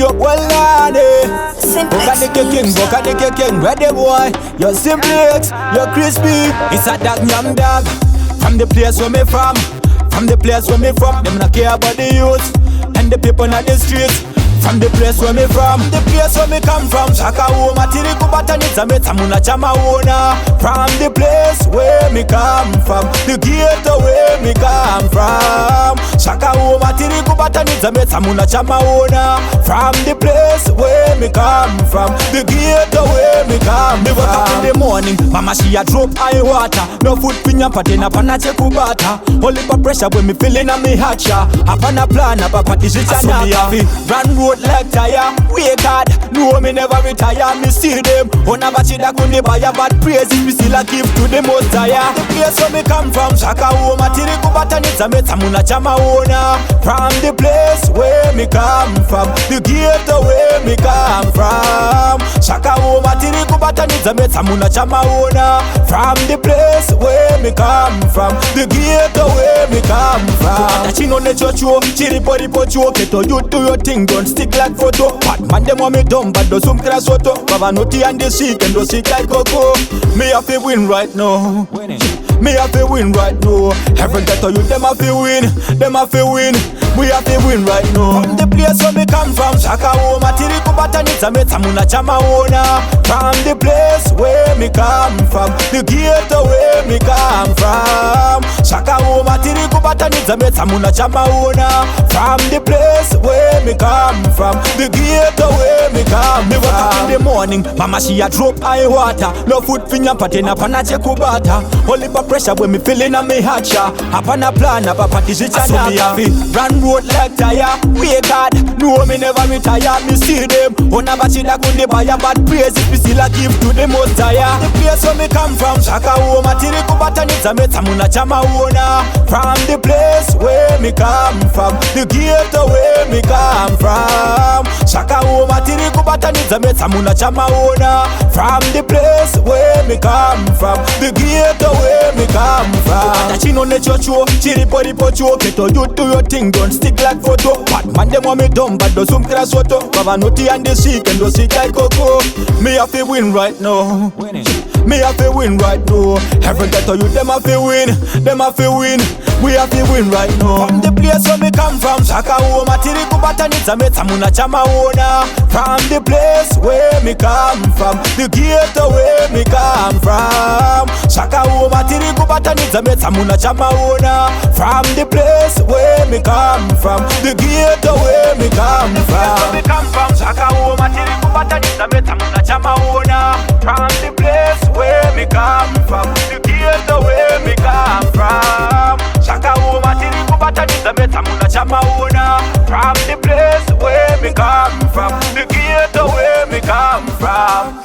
joke, well on Boka king, ready boy. You're Simplex, you're crispy. It's a dog yam dog. From the place where me from, them not care about the youth and the people on the streets. From the place where me from, the place where me come from, Shaka Woma Tiriku Batanita Metamuna Chama Wona. From the place where me come from, the ghetto where me come from, Shaka Woma Tiriku Batanita Metamuna Chama Wona. From the place where me come from, the ghetto where me come from. Me wake up in the morning, mama she a drop high water. No food pinya patena panache kubata. Only for pressure when me feeling on me hatcha. Upon a plan, up a patition run road like tire, we God, no me never retire. Me see them, on a bachida kundi buy bad praises, me still a give to the most higher. The place where me come from, Shaka Woma Tiriku Batanita Metamuna Chama Wona. From the place where me come from, the ghetto where me come from, Shaka Woma Tiriku Batanita Metamuna Chama Wona. From the place where me come from, the ghetto where me come from. Chino ne chocho, chiri pori pocho, keto you do your thing, don't stick like photo. Bad man dem want me dumb, but do some crash auto. Baba noti and the sick and do sick like coco. Me have to win right now. Me have to win right now. Every ghetto you them have to win, them have to win. We have to win right now. From the place where me come from, Shaka Woma Tiriku Batanita Metamuna Chama Wona. From the place where me come from, the ghetto where me come from, Shaka Woma Tiriku Batanita Metamuna Chama Wona. From the place where me come from, the ghetto where me come from. Me wake up in the morning, mama she a drop high water. No food finya patena panache kubata. Only for pressure when me feeling on me hatcha. Upon a plan, up a partition run road like tire, we God, no me never retire. Me see them, on a bachida kundi buy bad praises, me still a give to the most higher. The place where me come from, Shaka Woma Tiriku Batanita Metamuna Chama Wona. From the place where me come from, the ghetto where me come from, Shaka Woma Tiriku Batanita Metamuna Chama Wona. From the place where me come from, the ghetto where me come from. Chino ne chocho, chiri pori pocho, keto you do your thing, don't stick like photo. Bad man dem want me dumb, but do some crash auto. Baba noti and the sick and do sick like coco. Me have to win right now. Me have to win right now. Every ghetto you them have to win, them have to win. We have to win right now. From the place where me come from, Shaka Woma Tiriku Batanita Metamuna Chama Wona. From the place where me come from, the ghetto where me come from, Shaka Woma Tiriku Batanita Metamuna Chama Wona. From the place where me come from, the ghetto where me come from. Me come from, Shaka Woma Tiriku Batanita Metamuna Chama Wona. From the place where me come from, the ghetto where me come from, Shaka Woma Tiriku Batanita Metamuna Chama Wona. From the place where me come from, the ghetto where me come from.